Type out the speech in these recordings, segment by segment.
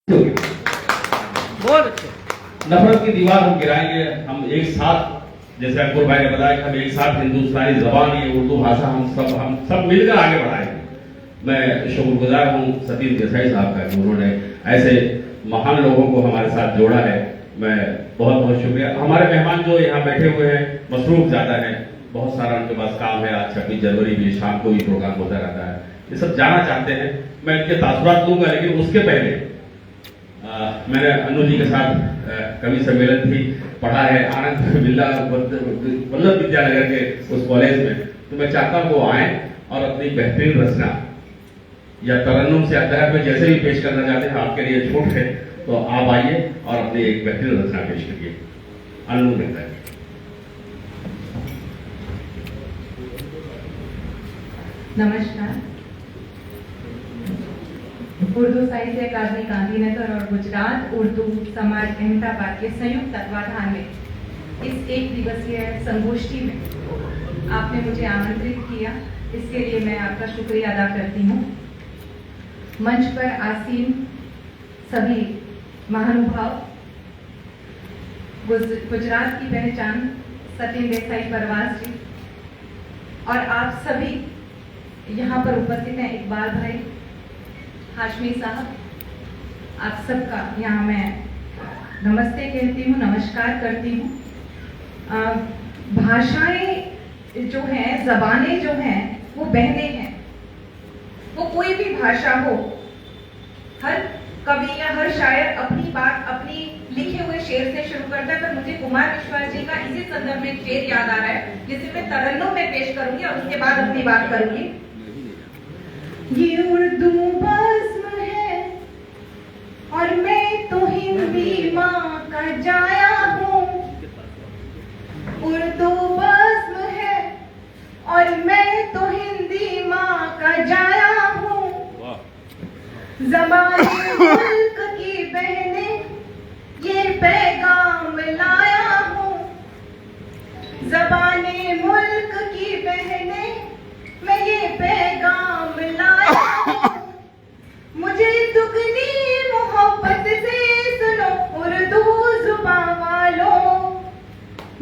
बहुत अच्छे। नफरत की दीवार हम गिराएंगे। हम एक साथ, जैसे अकबर भाई ने बताया कि हम एक साथ हिंदुस्तानी जबान ये उर्दू भाषा हम सब मिलकर आगे बढ़ाएंगे। मैं शुक्रगुजार हूँ सतीश देसाई साहब का कि उन्होंने ऐसे महान लोगों को हमारे साथ जोड़ा है। मैं बहुत बहुत शुक्रिया। हमारे मेहमान जो यहाँ बैठे हुए हैं मसरूफ ज्यादा है, बहुत सारा उनके पास काम है। आज 26 जनवरी भी शाम को भी प्रोग्राम होता रहता है, ये सब जाना चाहते हैं। मैं इनके तासुरात लूंगा, लेकिन उसके पहले मैंने अनु जी के साथ कवि सम्मेलन भी पढ़ा है आनंद बिल्ला वल्लभ विद्यानगर के उस कॉलेज में। तो मैं चाहता हूँ वो आए और अपनी बेहतरीन रचना या तरन्नुम से अध्याय में जैसे भी पेश करना चाहते हैं, आपके लिए छूट है, तो आप आइए और अपनी एक बेहतरीन रचना पेश करिए। अनु मिलता है। नमस्कार। उर्दू साहित्य अकादमी गांधीनगर और गुजरात उर्दू समाज अहमदाबाद के संयुक्त तत्वाधान में इस एक दिवसीय संगोष्ठी में आपने मुझे आमंत्रित किया, इसके लिए मैं आपका शुक्रिया अदा करती हूँ। मंच पर आसीन सभी महानुभाव, गुजरात की पहचान सतीश देसाई परवास जी और आप सभी यहाँ पर उपस्थित हैं, इकबाल भाई, हाशमी साहब, आप सबका यहाँ मैं नमस्ते कहती हूँ, नमस्कार करती हूँ। भाषाएं जो हैं, जबानें जो हैं, वो बहने हैं। वो कोई भी भाषा हो, हर कवि या हर शायर अपनी बात अपनी लिखे हुए शेर से शुरू करता है। पर मुझे कुमार विश्वास जी का इसी संदर्भ में एक शेर याद आ रहा है, जिसे मैं तरन्नुम में पेश करूंगी और उसके बाद अपनी बात करूंगी। ये उर्दू बज़्म है और मैं तो हिंदी माँ का जाया हूँ। उर्दू बज़्म है और मैं तो हिंदी माँ का जाया हूँ। ज़बाने मुल्क की बहने ये पैगाम लाया हूँ। ज़बाने मुल्क की बहने मैं ये पैगाम लाया हूँ। मुझे दुगनी मोहब्बत से सुनो उर्दू जुबान वालों।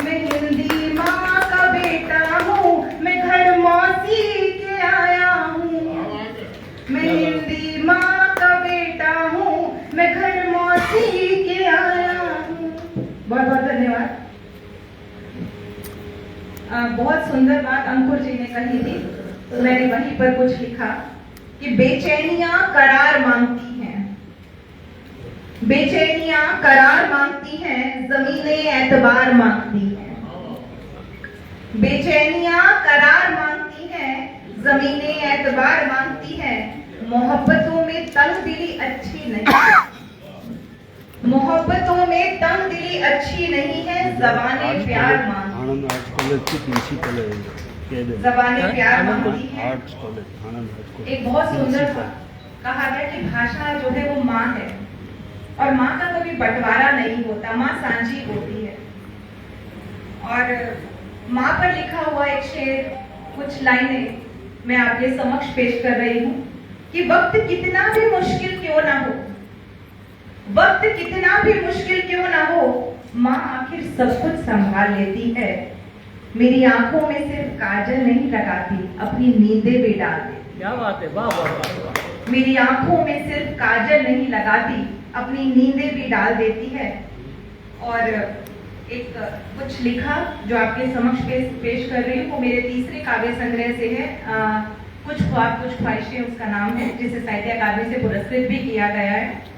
मैं हिंदी माँ का बेटा हूँ, मैं घर मौसी के आया हूँ। मैं हिंदी माँ का बेटा हूँ, मैं घर मौसी के आया हूँ। बहुत बहुत धन्यवाद। बहुत सुंदर बात अंकुर जी ने कही थी, तो मैंने वहीं पर कुछ लिखा कि बेचैनियां करार मांगती हैं, बेचैनियां करार मांगती हैं, ज़मीने एतबार मांगती हैं। बेचैनियां करार मांगती हैं, ज़मीने एतबार मांगती हैं। मोहब्बतों में तंग दिली अच्छी नहीं, मोहब्बतों में तंग दिली अच्छी नहीं है। ज़बाने प्यार मांगती, ज़बाने प्यार मांगती है। एक बहुत सुंदर कहा गया कि भाषा जो है वो माँ है और माँ का कभी बंटवारा नहीं होता, माँ सांझी होती है। और माँ पर लिखा हुआ एक शेर, कुछ लाइनें मैं आपके समक्ष पेश कर रही हूँ कि वक्त कितना भी मुश्किल क्यों ना हो, वक्त कितना भी मुश्किल क्यों ना हो, माँ आखिर सब कुछ संभाल लेती है। मेरी आंखों में सिर्फ काजल नहीं लगाती, अपनी नींदें भी डाल देती। क्या बात है, वाह वाह वाह। मेरी आंखों में सिर्फ काजल नहीं लगाती, अपनी नींदें भी डाल देती है। और एक कुछ लिखा जो आपके समक्ष पेश कर रही हूँ, वो मेरे तीसरे काव्य संग्रह से है। कुछ ख्वाब कुछ ख्वाहिशें उसका नाम है, जिसे साहित्य अकादमी से पुरस्कृत भी किया गया है।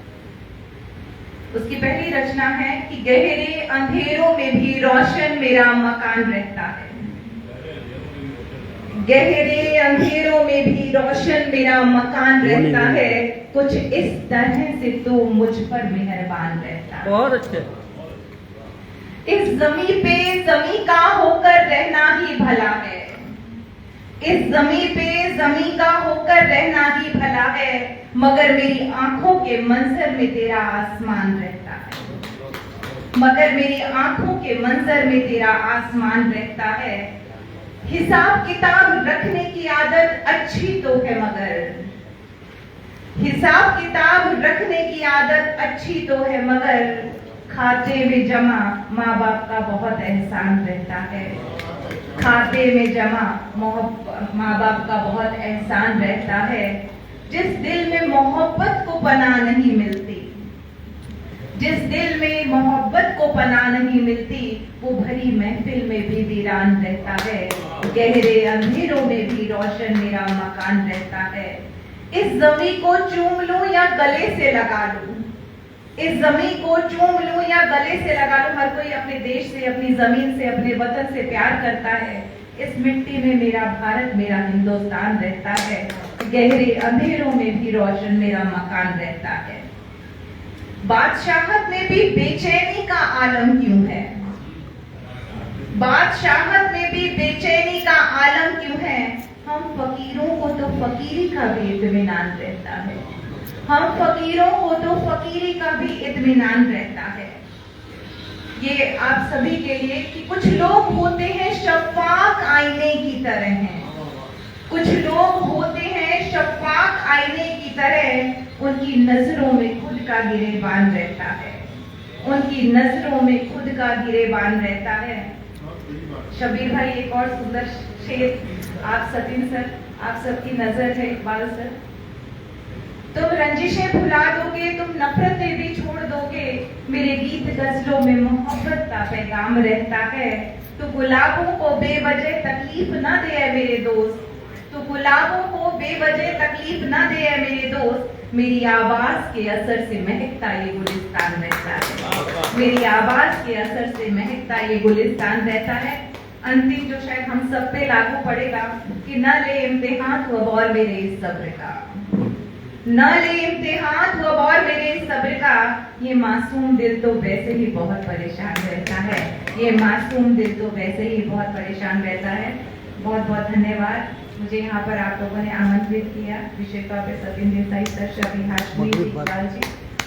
उसकी पहली रचना है कि गहरे अंधेरों में भी रोशन मेरा मकान रहता है। गहरे अंधेरों में भी रोशन मेरा मकान रहता है। कुछ इस तरह से तो मुझ पर मेहरबान रहता है। बहुत अच्छे। इस जमी पे जमी का होकर रहना ही भला है। इस जमी पे जमी का होकर रहना ही भला है, मगर मेरी आंखों के मंजर में तेरा आसमान रहता है। मगर मेरी आंखों के मंजर में तेरा आसमान रहता है। हिसाब किताब रखने की आदत अच्छी तो है, मगर हिसाब किताब रखने की आदत अच्छी तो है, मगर खाते में जमा माँ बाप का बहुत एहसान रहता है। खाते में जमा माँ बाप का बहुत एहसान रहता है। जिस दिल में मोहब्बत को पनाह नहीं मिलती, जिस दिल में मोहब्बत को पनाह नहीं मिलती, वो भरी महफिल में भी वीरान रहता है। गहरे अंधेरों में भी रोशन मेरा मकान रहता है। इस जमी को चूम लूं या गले से लगा लूं, इस जमी को चूम लूं या गले से लगा लूं। हर कोई अपने देश से, अपनी जमीन से, अपने वतन से प्यार करता है। इस मिट्टी में मेरा भारत, मेरा हिंदुस्तान रहता है। गहरे अंधेरों में भी रोशन मेरा मकान रहता है। बादशाहत में भी बेचैनी का आलम क्यों है? बादशाहत में भी बेचैनी का आलम क्यों है? हम फकीरों को तो फकीरी का भी इत्मीनान रहता है। हम फकीरों को तो फकीरी का भी इत्मीनान रहता है। ये आप सभी के लिए कि कुछ लोग होते हैं शफ़ाक़ आईने की तरह हैं। कुछ लोग होते हैं शफ़ाक़ आईने की तरह, उनकी नजरों में खुद का गिरेबान रहता है। उनकी नजरों में खुद का गिरेबान रहता है। शबीर भाई, एक और सुंदर शेर आप सतीन सर, आप सबकी नजर है। इकबाल सर, तुम रंजिशें भुला दोगे, तुम नफरतें भी छोड़ दोगे, मेरे गीत गजलों में मोहब्बत का पैगाम रहता है। तो गुलाबों को बेवजह तकलीफ ना दे मेरे दोस्त, तो गुलाबों को बेवजह तकलीफ ना दे मेरे दोस्त। मेरी आवाज के असर से महकता ये गुलिस्तान रहता है। मेरी आवाज के असर से महकता ये गुलिस्तान रहता है। अंतिम जो शायद हम सब पे लागू पड़ेगा कि न ले इम्तिहान तो अब और मेरे इस सब्र का, न ले इम्तिहान तो अब और मेरे इस सब्र का। ये मासूम दिल तो वैसे ही बहुत परेशान रहता है। ये मासूम दिल तो वैसे ही बहुत परेशान रहता है। बहुत बहुत धन्यवाद। मुझे यहाँ पर आप लोगों ने आमंत्रित किया, विशेष तौर पर सतीन देसाई सर, शबीर हाशमी जी, इकबाल जी,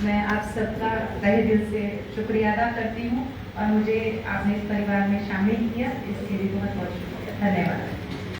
मैं आप सबका तहे दिल से शुक्रिया अदा करती हूँ और मुझे आपने इस परिवार में शामिल किया, इसके लिए बहुत बहुत शुक्रिया। धन्यवाद।